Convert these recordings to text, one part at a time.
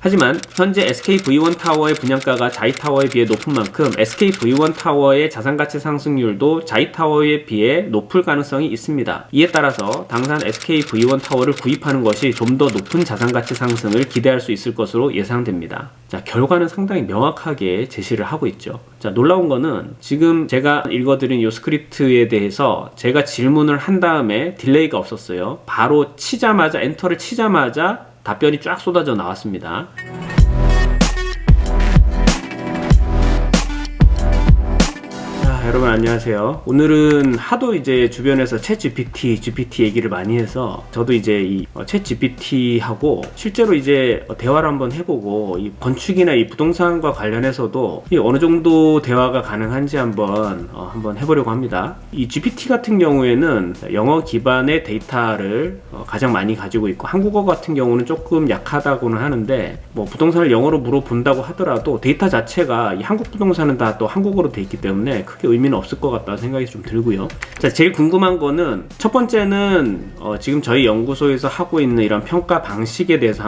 하지만 현재 SKV1타워의 분양가가 자이타워에 비해 높은 만큼 SKV1타워의 자산가치 상승률도 자이타워에 비해 높을 가능성이 있습니다. 이에 따라서 당산 SKV1타워를 구입하는 것이 좀 더 높은 자산가치 상승을 기대할 수 있을 것으로 예상됩니다. 자, 결과는 상당히 명확하게 제시를 하고 있죠. 자, 놀라운 거는 지금 제가 읽어드린 이 스크립트에 대해서 제가 질문을 한 다음에 딜레이가 없었어요. 바로 치자마자 엔터를 치자마자 답변이 쫙 쏟아져 나왔습니다. 여러분 안녕하세요. 오늘은 하도 이제 주변에서 GPT 얘기를 많이 해서 저도 이제 이 GPT하고 실제로 이제 대화를 한번 해보고 이 건축이나 이 부동산과 관련해서도 이 어느 정도 대화가 가능한지 한번 해보려고 합니다. 이 GPT 같은 경우에는 영어 기반의 데이터를 가장 많이 가지고 있고 한국어 같은 경우는 조금 약하다고는 하는데 뭐 부동산을 영어로 물어본다고 하더라도 데이터 자체가 이 한국 부동산은 다 또 한국어로 돼 있기 때문에 크게 의미는 없을 것 같다는 생각이 좀 들고요. 자, 제일 궁금한 거는 첫 번째는 지금 저희 연구소에서 하고 있는 이런 평가 방식에 대해서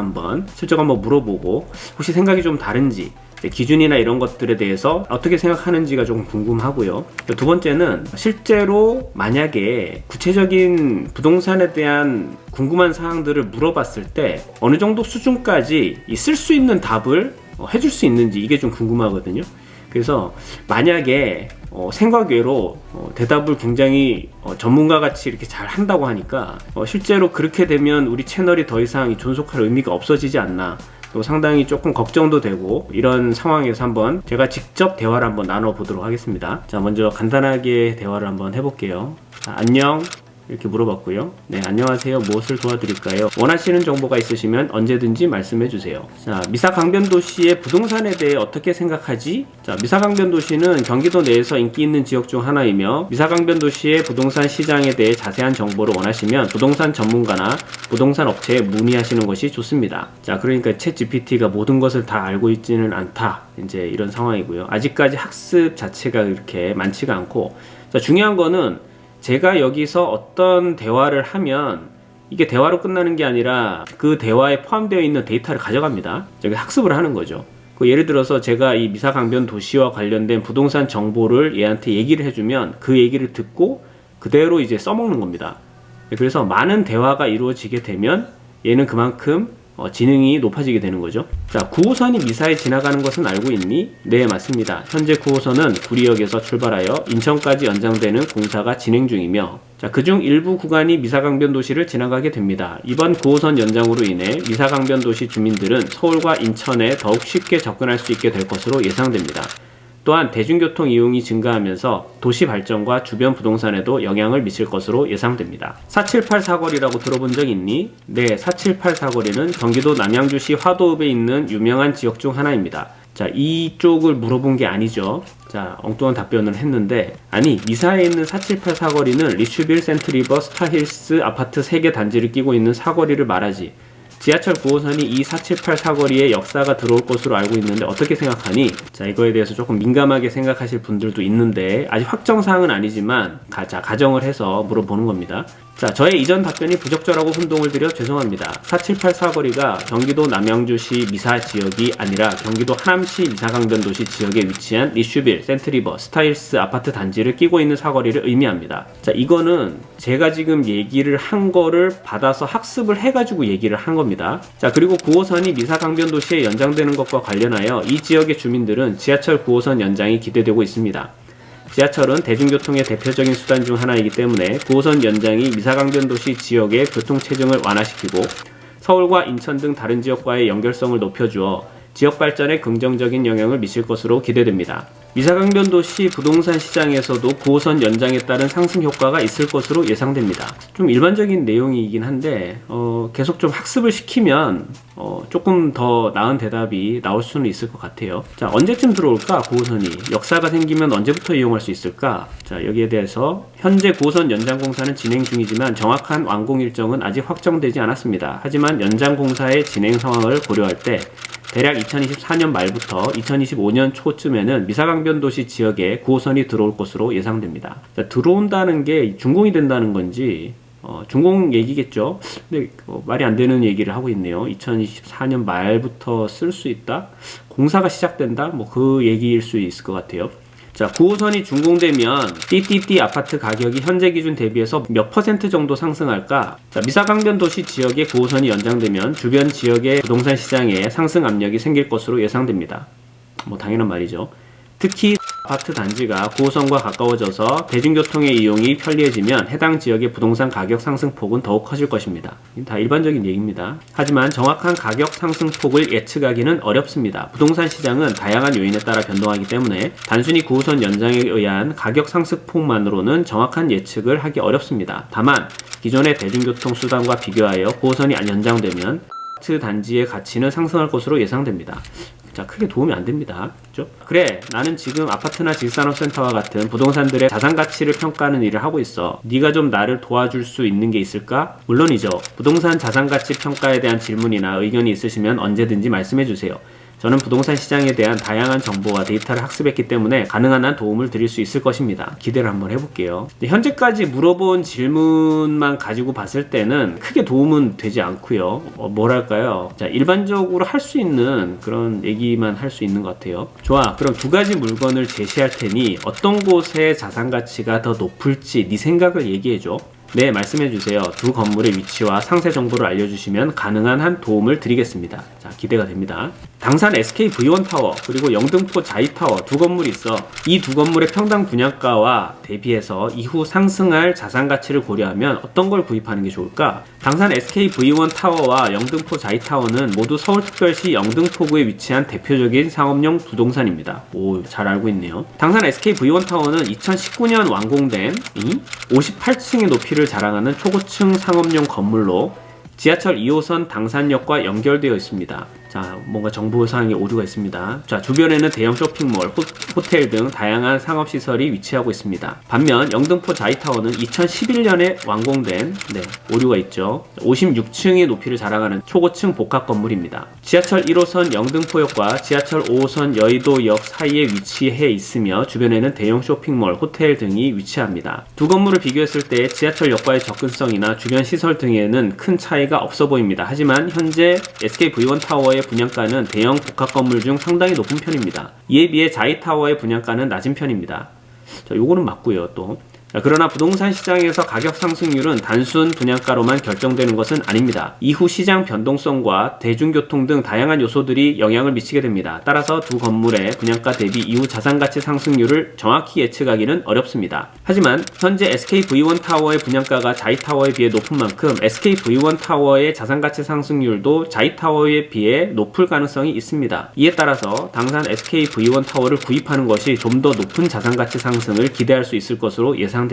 슬쩍 한번 물어보고 혹시 생각이 좀 다른지 기준이나 이런 것들에 대해서 어떻게 생각하는지가 좀 궁금하고요. 두 번째는 실제로 만약에 구체적인 부동산에 대한 궁금한 사항들을 물어봤을 때 어느 정도 수준까지 쓸 수 있는 답을 해줄 수 있는지 이게 좀 궁금하거든요. 그래서 만약에 생각 외로 대답을 굉장히 전문가같이 이렇게 잘 한다고 하니까 실제로 그렇게 되면 우리 채널이 더 이상 존속할 의미가 없어지지 않나 또 상당히 조금 걱정도 되고 이런 상황에서 한번 제가 직접 대화를 한번 나눠보도록 하겠습니다. 자, 먼저 간단하게 대화를 한번 해볼게요. 자, 안녕 이렇게 물어봤고요. 네, 안녕하세요. 무엇을 도와드릴까요? 원하시는 정보가 있으시면 언제든지 말씀해주세요. 자, 미사강변도시의 부동산에 대해 어떻게 생각하지? 자, 미사강변도시는 경기도 내에서 인기 있는 지역 중 하나이며 미사강변도시의 부동산 시장에 대해 자세한 정보를 원하시면 부동산 전문가나 부동산 업체에 문의하시는 것이 좋습니다. 자, 그러니까 챗GPT가 모든 것을 다 알고 있지는 않다. 이제 이런 상황이고요. 아직까지 학습 자체가 그렇게 많지가 않고, 자, 중요한 거는 제가 여기서 어떤 대화를 하면 이게 대화로 끝나는 게 아니라 그 대화에 포함되어 있는 데이터를 가져갑니다. 저기 학습을 하는 거죠. 예를 들어서 제가 이 미사강변 도시와 관련된 부동산 정보를 얘한테 얘기를 해주면 그 얘기를 듣고 그대로 이제 써먹는 겁니다. 그래서 많은 대화가 이루어지게 되면 얘는 그만큼 지능이 높아지게 되는 거죠. 자, 9호선이 미사에 지나가는 것은 알고 있니? 네, 맞습니다. 현재 9호선은 구리역에서 출발하여 인천까지 연장되는 공사가 진행 중이며, 자, 그중 일부 구간이 미사강변 도시를 지나가게 됩니다. 이번 9호선 연장으로 인해 미사강변 도시 주민들은 서울과 인천에 더욱 쉽게 접근할 수 있게 될 것으로 예상됩니다. 또한 대중교통 이용이 증가하면서 도시 발전과 주변 부동산에도 영향을 미칠 것으로 예상됩니다. 478 사거리라고 들어본 적 있니? 네, 478 사거리는 경기도 남양주시 화도읍에 있는 유명한 지역 중 하나입니다. 자, 이쪽을 물어본 게 아니죠. 자, 엉뚱한 답변을 했는데, 아니, 미사에 있는 478 사거리는 리슈빌, 센트리버, 스타힐스 아파트 3개 단지를 끼고 있는 사거리를 말하지. 지하철 9호선이 이 478 사거리에 역사가 들어올 것으로 알고 있는데 어떻게 생각하니? 자, 이거에 대해서 조금 민감하게 생각하실 분들도 있는데 아직 확정사항은 아니지만 가정을 해서 물어보는 겁니다. 자, 저의 이전 답변이 부적절하고 혼동을 드려 죄송합니다. 478 사거리가 경기도 남양주시 미사 지역이 아니라 경기도 하남시 미사강변도시 지역에 위치한 리슈빌, 센트리버, 스타일스 아파트 단지를 끼고 있는 사거리를 의미합니다. 자, 이거는 제가 지금 얘기를 한 거를 받아서 학습을 해가지고 얘기를 한 겁니다. 자, 그리고 9호선이 미사강변도시에 연장되는 것과 관련하여 이 지역의 주민들은 지하철 9호선 연장이 기대되고 있습니다. 지하철은 대중교통의 대표적인 수단 중 하나이기 때문에 9호선 연장이 미사강변도시 지역의 교통체증을 완화시키고 서울과 인천 등 다른 지역과의 연결성을 높여주어 지역 발전에 긍정적인 영향을 미칠 것으로 기대됩니다. 미사강변도시 부동산 시장에서도 9호선 연장에 따른 상승 효과가 있을 것으로 예상됩니다. 좀 일반적인 내용이긴 한데 계속 좀 학습을 시키면 조금 더 나은 대답이 나올 수는 있을 것 같아요. 자, 언제쯤 들어올까 9호선이? 역사가 생기면 언제부터 이용할 수 있을까? 자, 여기에 대해서 현재 9호선 연장 공사는 진행 중이지만 정확한 완공 일정은 아직 확정되지 않았습니다. 하지만 연장 공사의 진행 상황을 고려할 때 대략 2024년 말부터 2025년 초쯤에는 미사강변도시 지역에 9호선이 들어올 것으로 예상됩니다. 자, 들어온다는 게 준공이 된다는 건지 준공 얘기겠죠. 근데 말이 안 되는 얘기를 하고 있네요. 2024년 말부터 쓸 수 있다? 공사가 시작된다? 뭐 그 얘기일 수 있을 것 같아요. 자, 9호선이 준공되면 띠띠띠 아파트 가격이 현재 기준 대비해서 몇 % 정도 상승할까? 자, 미사강변 도시 지역의 9호선이 연장되면 주변 지역의 부동산 시장에 상승 압력이 생길 것으로 예상됩니다. 뭐 당연한 말이죠. 특히 아파트 단지가 9호선과 가까워져서 대중교통의 이용이 편리해지면 해당 지역의 부동산 가격 상승폭은 더욱 커질 것입니다. 다 일반적인 얘기입니다. 하지만 정확한 가격 상승폭을 예측하기는 어렵습니다. 부동산 시장은 다양한 요인에 따라 변동하기 때문에 단순히 9호선 연장에 의한 가격 상승폭만으로는 정확한 예측을 하기 어렵습니다. 다만 기존의 대중교통 수단과 비교하여 9호선이 연장되면 아파트 단지의 가치는 상승할 것으로 예상됩니다. 자, 크게 도움이 안 됩니다. 그죠? 그래, 나는 지금 아파트나 지식산업센터와 같은 부동산들의 자산가치를 평가하는 일을 하고 있어. 네가 좀 나를 도와줄 수 있는 게 있을까? 물론이죠. 부동산 자산가치 평가에 대한 질문이나 의견이 있으시면 언제든지 말씀해 주세요. 저는 부동산 시장에 대한 다양한 정보와 데이터를 학습했기 때문에 가능한 한 도움을 드릴 수 있을 것입니다. 기대를 한번 해볼게요. 현재까지 물어본 질문만 가지고 봤을 때는 크게 도움은 되지 않고요. 뭐랄까요? 자, 일반적으로 할 수 있는 그런 얘기만 할 수 있는 것 같아요. 좋아, 그럼 두 가지 물건을 제시할 테니 어떤 곳의 자산 가치가 더 높을지 네 생각을 얘기해줘. 네, 말씀해주세요. 두 건물의 위치와 상세 정보를 알려주시면 가능한 한 도움을 드리겠습니다. 자, 기대가 됩니다. 당산 SK V1타워 그리고 영등포 자이타워 두 건물이 있어. 이 두 건물의 평당 분양가와 대비해서 이후 상승할 자산가치를 고려하면 어떤 걸 구입하는 게 좋을까? 당산 SK V1타워와 영등포 자이타워는 모두 서울특별시 영등포구에 위치한 대표적인 상업용 부동산입니다. 오, 잘 알고 있네요. 당산 SK V1타워는 2019년 완공된 58층의 높이를 자랑하는 초고층 상업용 건물로 지하철 2호선 당산역과 연결되어 있습니다. 자, 뭔가 정보사항에 오류가 있습니다. 자, 주변에는 대형 쇼핑몰, 호텔 등 다양한 상업시설이 위치하고 있습니다. 반면 영등포 자이타워는 2011년에 완공된 오류가 있죠. 56층의 높이를 자랑하는 초고층 복합 건물입니다. 지하철 1호선 영등포역과 지하철 5호선 여의도역 사이에 위치해 있으며 주변에는 대형 쇼핑몰, 호텔 등이 위치합니다. 두 건물을 비교했을 때 지하철역과의 접근성이나 주변 시설 등에는 큰 차이가 없어 보입니다. 하지만 현재 SK V1타워의 분양가는 대형 복합 건물 중 상당히 높은 편입니다. 이에 비해 자이타워의 분양가는 낮은 편입니다. 자, 요거는 맞고요. 또 그러나 부동산 시장에서 가격 상승률은 단순 분양가로만 결정되는 것은 아닙니다. 이후 시장 변동성과 대중교통 등 다양한 요소들이 영향을 미치게 됩니다. 따라서 두 건물의 분양가 대비 이후 자산가치 상승률을 정확히 예측하기는 어렵습니다. 하지만 현재 SK V1타워의 분양가가 자이타워에 비해 높은 만큼 SK V1타워의 자산가치 상승률도 자이타워에 비해 높을 가능성이 있습니다. 이에 따라서 당산 SK V1타워를 구입하는 것이 좀 더 높은 자산가치 상승을 기대할 수 있을 것으로 예상됩니다.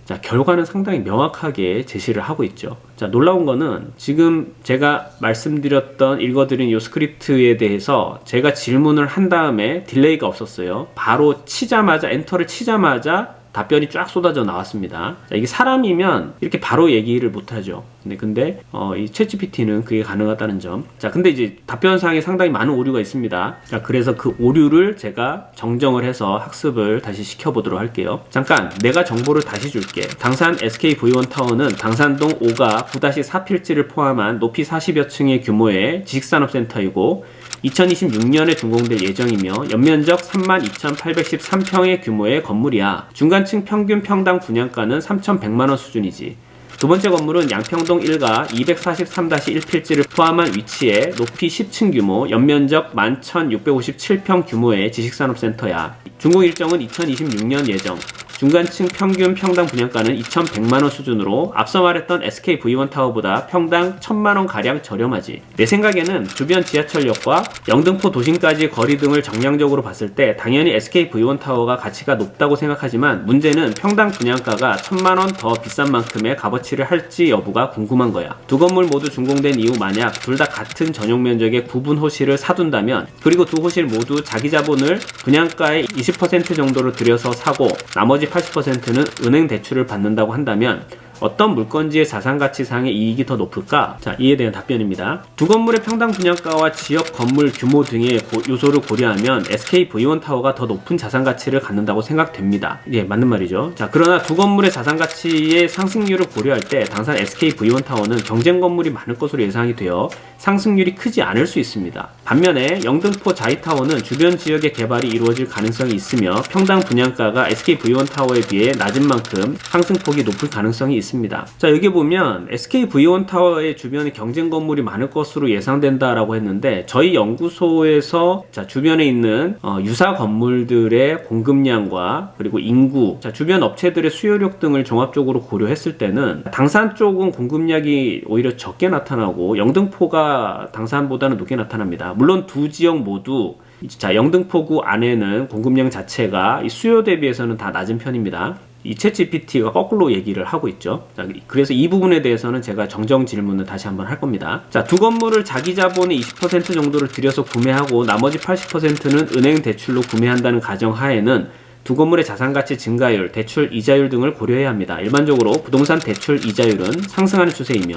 자, 결과는 상당히 명확하게 제시를 하고 있죠. 자, 놀라운 거는 지금 제가 말씀드렸던 읽어드린 이 스크립트에 대해서 제가 질문을 한 다음에 딜레이가 없었어요. 바로 치자마자 엔터를 치자마자 답변이 쫙 쏟아져 나왔습니다. 자, 이게 사람이면 이렇게 바로 얘기를 못하죠. 근데 이 챗GPT는 그게 가능하다는 점. 자, 근데 이제 답변상에 상당히 많은 오류가 있습니다. 자, 그래서 그 오류를 제가 정정을 해서 학습을 다시 시켜보도록 할게요. 잠깐 내가 정보를 다시 줄게. 당산 SK V1타워는 당산동 5가 9-4필지를 포함한 높이 40여 층의 규모의 지식산업센터이고 2026년에 준공될 예정이며 연면적 32,813평의 규모의 건물이야. 중간층 평균 평당 분양가는 3,100만원 수준이지. 두 번째 건물은 양평동 1가 243-1필지를 포함한 위치에 높이 10층 규모, 연면적 11,657평 규모의 지식산업센터야. 준공 일정은 2026년 예정. 중간층 평균 평당 분양가는 2,100만원 수준으로 앞서 말했던 SK V1타워보다 평당 1,000만원가량 저렴하지. 내 생각에는 주변 지하철역과 영등포 도심까지의 거리 등을 정량적으로 봤을 때 당연히 SK V1타워가 가치가 높다고 생각하지만 문제는 평당 분양가가 1,000만원 더 비싼 만큼의 값어치를 할지 여부가 궁금한 거야. 두 건물 모두 준공된 이후 만약 둘 다 같은 전용 면적의 구분 호실을 사둔다면 그리고 두 호실 모두 자기 자본을 분양가의 20% 정도로 들여서 사고 나머지 80%는 은행 대출을 받는다고 한다면 어떤 물건지의 자산가치상의 이익이 더 높을까? 자, 이에 대한 답변입니다. 두 건물의 평당 분양가와 지역 건물 규모 등의 요소를 고려하면 SKV1타워가 더 높은 자산가치를 갖는다고 생각됩니다. 예, 맞는 말이죠. 자, 그러나 두 건물의 자산가치의 상승률을 고려할 때 당산 SKV1타워는 경쟁 건물이 많을 것으로 예상이 되어 상승률이 크지 않을 수 있습니다. 반면에 영등포 자이타워는 주변 지역의 개발이 이루어질 가능성이 있으며 평당 분양가가 SKV1타워에 비해 낮은 만큼 상승폭이 높을 가능성이 있습니다. 자, 여기 보면 SKV1타워의 주변에 경쟁 건물이 많을 것으로 예상된다라고 했는데 저희 연구소에서 자, 주변에 있는 유사 건물들의 공급량과 그리고 인구, 자, 주변 업체들의 수요력 등을 종합적으로 고려했을 때는 당산 쪽은 공급량이 오히려 적게 나타나고 영등포가 당산보다는 높게 나타납니다. 물론 두 지역 모두 자, 영등포구 안에는 공급량 자체가 이 수요 대비해서는 다 낮은 편입니다. 이 챗GPT가 거꾸로 얘기를 하고 있죠. 자, 그래서 이 부분에 대해서는 제가 정정 질문을 다시 한번 할 겁니다. 자, 두 건물을 자기 자본의 20% 정도를 들여서 구매하고 나머지 80%는 은행 대출로 구매한다는 가정 하에는 두 건물의 자산가치 증가율, 대출 이자율 등을 고려해야 합니다. 일반적으로 부동산 대출 이자율은 상승하는 추세이며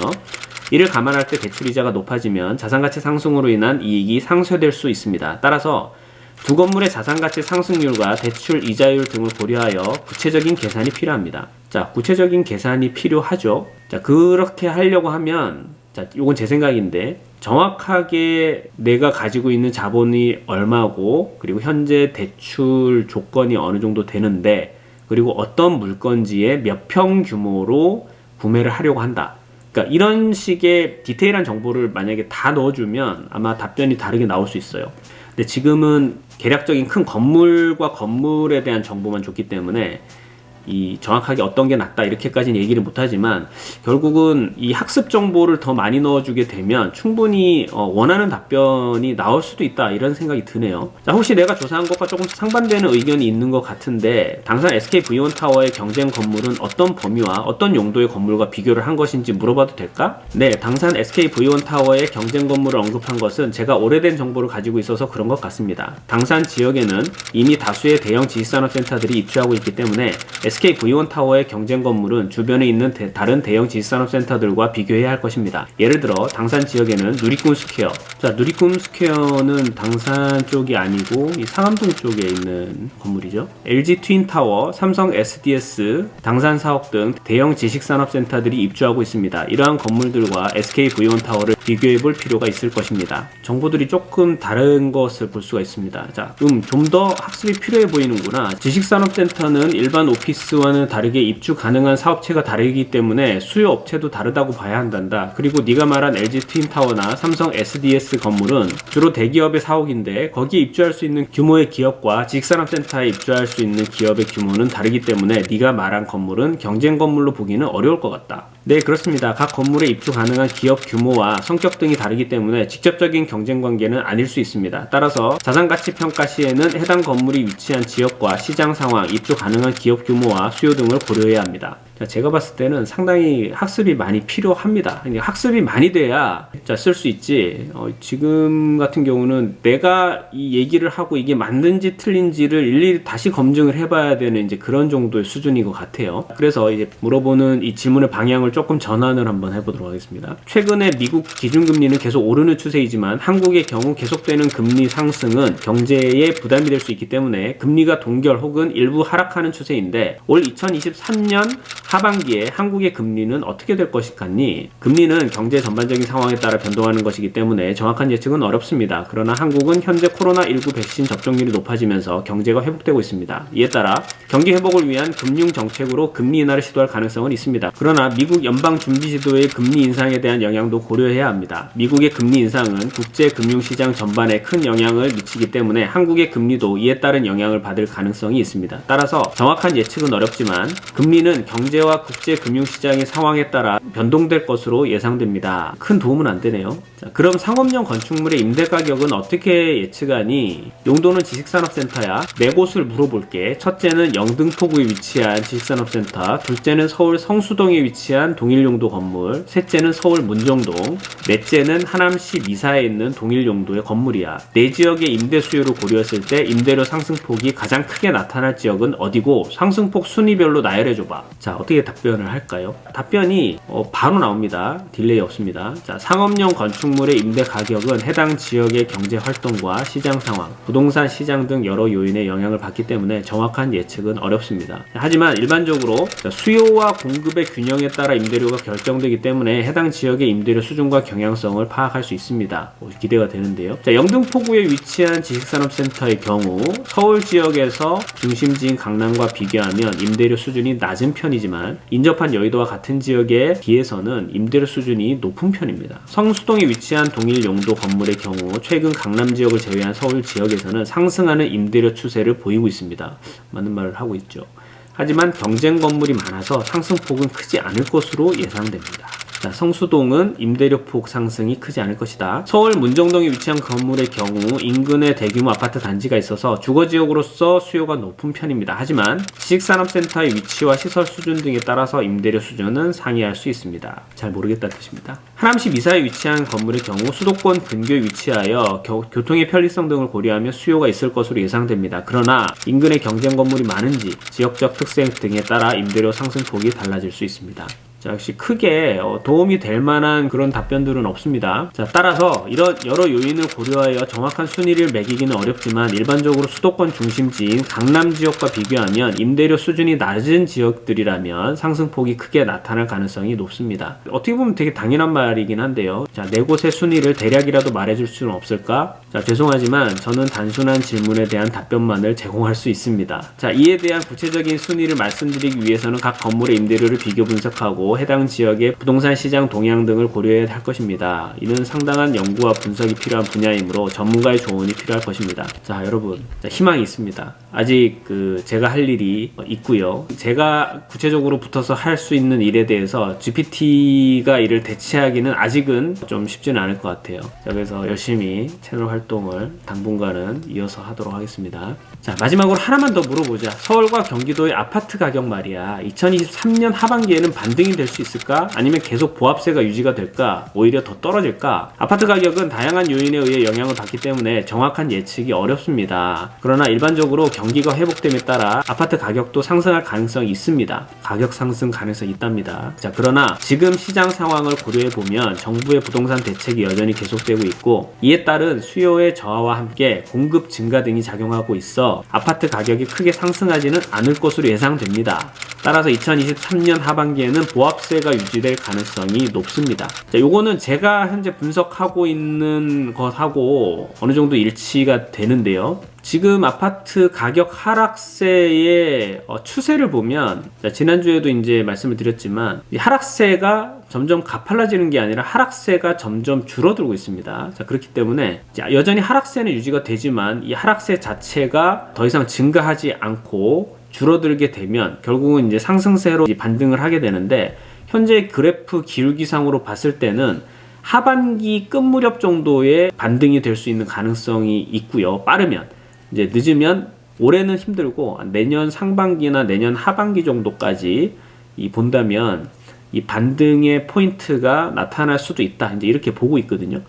이를 감안할 때 대출 이자가 높아지면 자산가치 상승으로 인한 이익이 상쇄될 수 있습니다. 따라서 두 건물의 자산가치 상승률과 대출 이자율 등을 고려하여 구체적인 계산이 필요합니다. 자, 구체적인 계산이 필요하죠. 자, 그렇게 하려고 하면 자, 이건 제 생각인데 정확하게 내가 가지고 있는 자본이 얼마고 그리고 현재 대출 조건이 어느 정도 되는데 그리고 어떤 물건지에 몇 평 규모로 구매를 하려고 한다. 그러니까 이런 식의 디테일한 정보를 만약에 다 넣어주면 아마 답변이 다르게 나올 수 있어요. 근데 지금은 개략적인 큰 건물과 건물에 대한 정보만 줬기 때문에 이 정확하게 어떤 게 낫다 이렇게까지는 얘기를 못하지만 결국은 이 학습 정보를 더 많이 넣어주게 되면 충분히 원하는 답변이 나올 수도 있다 이런 생각이 드네요. 자, 혹시 내가 조사한 것과 조금 상반되는 의견이 있는 것 같은데 당산 SKV1타워의 경쟁 건물은 어떤 범위와 어떤 용도의 건물과 비교를 한 것인지 물어봐도 될까? 네, 당산 SKV1타워의 경쟁 건물을 언급한 것은 제가 오래된 정보를 가지고 있어서 그런 것 같습니다. 당산 지역에는 이미 다수의 대형 지식산업센터들이 입주하고 있기 때문에 SKV1타워의 경쟁 건물은 주변에 있는 다른 대형 지식산업센터들과 비교해야 할 것입니다. 예를 들어 당산 지역에는 누리꾼 스퀘어, 자, 누리꾼 스퀘어는 당산 쪽이 아니고 이 상암동 쪽에 있는 건물이죠. LG 트윈타워, 삼성 SDS, 당산 사옥 등 대형 지식산업센터들이 입주하고 있습니다. 이러한 건물들과 SKV1타워를 비교해 볼 필요가 있을 것입니다. 정보들이 조금 다른 것을 볼 수가 있습니다. 자, 좀 더 학습이 필요해 보이는구나. 지식산업센터는 일반 오피스와는 다르게 입주 가능한 사업체가 다르기 때문에 수요 업체도 다르다고 봐야 한단다. 그리고 네가 말한 LG 트윈타워나 삼성 SDS 건물은 주로 대기업의 사옥인데 거기에 입주할 수 있는 규모의 기업과 지식산업센터에 입주할 수 있는 기업의 규모는 다르기 때문에 네가 말한 건물은 경쟁 건물로 보기는 어려울 것 같다. 네, 그렇습니다. 각 건물에 입주 가능한 기업 규모와 성격 등이 다르기 때문에 직접적인 경쟁 관계는 아닐 수 있습니다. 따라서 자산가치 평가 시에는 해당 건물이 위치한 지역과 시장 상황, 입주 가능한 기업 규모와 수요 등을 고려해야 합니다. 자, 제가 봤을 때는 상당히 학습이 많이 필요합니다. 학습이 많이 돼야 쓸 수 있지. 지금 같은 경우는 내가 이 얘기를 하고 이게 맞는지 틀린지를 일일이 다시 검증을 해봐야 되는 이제 그런 정도의 수준인 것 같아요. 그래서 이제 물어보는 이 질문의 방향을 조금 전환을 한번 해보도록 하겠습니다. 최근에 미국 기준금리는 계속 오르는 추세이지만 한국의 경우 계속되는 금리 상승은 경제에 부담이 될 수 있기 때문에 금리가 동결 혹은 일부 하락하는 추세인데 올 2023년 하반기에 한국의 금리는 어떻게 될 것이 같니? 금리는 경제 전반적인 상황에 따라 변동하는 것이기 때문에 정확한 예측은 어렵습니다. 그러나 한국은 현재 코로나19 백신 접종률이 높아지면서 경제가 회복되고 있습니다. 이에 따라 경기 회복을 위한 금융 정책으로 금리 인하를 시도할 가능성은 있습니다. 그러나 미국 연방준비제도의 금리 인상에 대한 영향도 고려해야 합니다. 미국의 금리 인상은 국제 금융시장 전반에 큰 영향을 미치기 때문에 한국의 금리도 이에 따른 영향을 받을 가능성이 있습니다. 따라서 정확한 예측은 어렵지만 금리는 경제와 국제 금융시장의 상황에 따라 변동될 것으로 예상됩니다. 큰 도움은 안 되네요. 자, 그럼 상업용 건축물의 임대 가격은 어떻게 예측하니? 용도는 지식산업센터야. 네 곳을 물어볼게. 첫째는 영등포구에 위치한 지식산업센터, 둘째는 서울 성수동에 위치한 동일용도 건물, 셋째는 서울 문정동, 넷째는 하남시 미사에 있는 동일용도의 건물이야. 네 지역의 임대 수요를 고려했을 때 임대료 상승폭이 가장 크게 나타날 지역은 어디고 상승폭 순위별로 나열해줘봐. 자, 어떻게 답변을 할까요? 답변이 바로 나옵니다. 딜레이 없습니다. 자, 상업용 건축물의 임대 가격은 해당 지역의 경제 활동과 시장 상황, 부동산 시장 등 여러 요인의 영향을 받기 때문에 정확한 예측은 어렵습니다. 하지만 일반적으로 수요와 공급의 균형에 따라 임대료가 결정되기 때문에 해당 지역의 임대료 수준과 경향성을 파악할 수 있습니다. 기대가 되는데요. 자, 영등포구에 위치한 지식산업센터의 경우 서울 지역에서 중심지인 강남과 비교하면 임대료 수준이 낮은 편이지만 인접한 여의도와 같은 지역에 비해서는 임대료 수준이 높은 편입니다. 성수동에 위치한 동일 용도 건물의 경우 최근 강남 지역을 제외한 서울 지역에서는 상승하는 임대료 추세를 보이고 있습니다. 맞는 말을 하고 있죠. 하지만 경쟁 건물이 많아서 상승폭은 크지 않을 것으로 예상됩니다. 자, 성수동은 임대료 폭 상승이 크지 않을 것이다. 서울 문정동에 위치한 건물의 경우 인근에 대규모 아파트 단지가 있어서 주거지역으로서 수요가 높은 편입니다. 하지만 지식산업센터의 위치와 시설 수준 등에 따라서 임대료 수준은 상이할 수 있습니다. 잘 모르겠다는 뜻입니다. 하남시 미사에 위치한 건물의 경우 수도권 근교에 위치하여 교통의 편리성 등을 고려하며 수요가 있을 것으로 예상됩니다. 그러나 인근에 경쟁 건물이 많은지 지역적 특색 등에 따라 임대료 상승폭이 달라질 수 있습니다. 자, 역시 크게 도움이 될 만한 그런 답변들은 없습니다. 자, 따라서 이런 여러 요인을 고려하여 정확한 순위를 매기기는 어렵지만 일반적으로 수도권 중심지인 강남 지역과 비교하면 임대료 수준이 낮은 지역들이라면 상승폭이 크게 나타날 가능성이 높습니다. 어떻게 보면 되게 당연한 말이긴 한데요. 자, 네 곳의 순위를 대략이라도 말해줄 수는 없을까? 자, 죄송하지만 저는 단순한 질문에 대한 답변만을 제공할 수 있습니다. 자, 이에 대한 구체적인 순위를 말씀드리기 위해서는 각 건물의 임대료를 비교 분석하고 해당 지역의 부동산 시장 동향 등을 고려해야 할 것입니다. 이는 상당한 연구와 분석이 필요한 분야이므로 전문가의 조언이 필요할 것입니다. 자, 여러분, 희망이 있습니다. 아직 제가 할 일이 있고요. 제가 구체적으로 붙어서 할 수 있는 일에 대해서 GPT가 이를 대체하기는 아직은 좀 쉽지는 않을 것 같아요. 자, 그래서 열심히 채널 활동을 당분간은 이어서 하도록 하겠습니다. 자, 마지막으로 하나만 더 물어보자. 서울과 경기도의 아파트 가격 말이야. 2023년 하반기에는 반등이 될 수 있을까? 아니면 계속 보합세가 유지가 될까? 오히려 더 떨어질까? 아파트 가격은 다양한 요인에 의해 영향을 받기 때문에 정확한 예측이 어렵습니다. 그러나 일반적으로 경기가 회복됨에 따라 아파트 가격도 상승할 가능성이 있습니다. 가격 상승 가능성이 있답니다. 자, 그러나 지금 시장 상황을 고려해보면 정부의 부동산 대책이 여전히 계속되고 있고 이에 따른 수요의 저하와 함께 공급 증가 등이 작용하고 있어 아파트 가격이 크게 상승하지는 않을 것으로 예상됩니다. 따라서 2023년 하반기에는 보합세가 유지될 가능성이 높습니다. 자, 요거는 제가 현재 분석하고 있는 것하고 어느 정도 일치가 되는데요. 지금 아파트 가격 하락세의 추세를 보면, 지난주에도 이제 말씀을 드렸지만 이 하락세가 점점 가팔라지는 게 아니라 하락세가 점점 줄어들고 있습니다. 자, 그렇기 때문에 여전히 하락세는 유지가 되지만 이 하락세 자체가 더 이상 증가하지 않고 줄어들게 되면 결국은 이제 상승세로 반등을 하게 되는데, 현재 그래프 기울기상으로 봤을 때는 하반기 끝 무렵 정도의 반등이 될 수 있는 가능성이 있고요. 빠르면, 이제 늦으면 올해는 힘들고 내년 상반기나 내년 하반기 정도까지 본다면 이 반등의 포인트가 나타날 수도 있다. 이제 이렇게 보고 있거든요.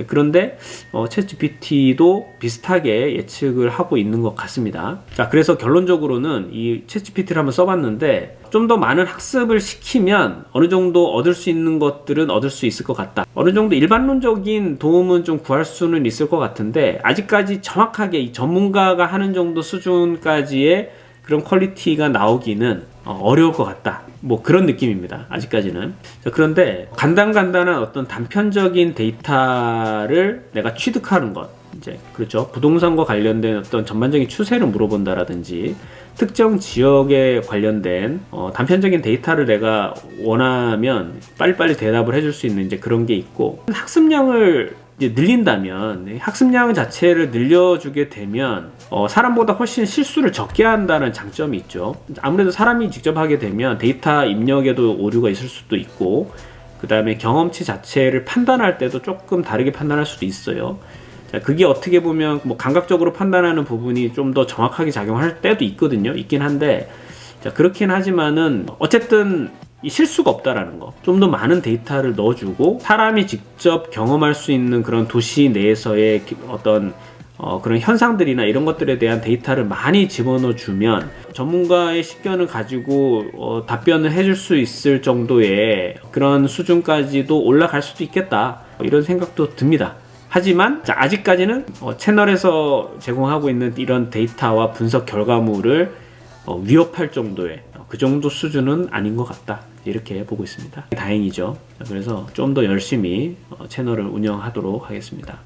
그런데 챗GPT도 비슷하게 예측을 하고 있는 것 같습니다. 자, 그래서 결론적으로는 이 챗GPT를 한번 써봤는데 좀 더 많은 학습을 시키면 어느 정도 얻을 수 있는 것들은 얻을 수 있을 것 같다. 어느 정도 일반론적인 도움은 좀 구할 수는 있을 것 같은데 아직까지 정확하게 이 전문가가 하는 정도 수준까지의 그런 퀄리티가 나오기는 어려울 것 같다. 뭐 그런 느낌입니다. 아직까지는. 자, 그런데 간단한 어떤 단편적인 데이터를 내가 취득하는 것, 이제 그렇죠. 부동산과 관련된 어떤 전반적인 추세를 물어본다라든지 특정 지역에 관련된 단편적인 데이터를 내가 원하면 빨리빨리 대답을 해줄 수 있는 이제 그런 게 있고, 학습량을 이제 늘린다면, 학습량 자체를 늘려주게 되면 사람보다 훨씬 실수를 적게 한다는 장점이 있죠. 아무래도 사람이 직접 하게 되면 데이터 입력에도 오류가 있을 수도 있고, 그 다음에 경험치 자체를 판단할 때도 조금 다르게 판단할 수도 있어요. 자, 그게 어떻게 보면 뭐 감각적으로 판단하는 부분이 좀 더 정확하게 작용할 때도 있거든요. 있긴 한데, 자, 그렇긴 하지만은 어쨌든 이 실수가 없다라는 거. 좀 더 많은 데이터를 넣어주고 사람이 직접 경험할 수 있는 그런 도시 내에서의 어떤 그런 현상들이나 이런 것들에 대한 데이터를 많이 집어넣어 주면 전문가의 식견을 가지고 답변을 해줄 수 있을 정도의 그런 수준까지도 올라갈 수도 있겠다, 이런 생각도 듭니다. 하지만 아직까지는 채널에서 제공하고 있는 이런 데이터와 분석 결과물을 위협할 정도의 그 정도 수준은 아닌 것 같다, 이렇게 보고 있습니다. 다행이죠. 그래서 좀 더 열심히 채널을 운영하도록 하겠습니다.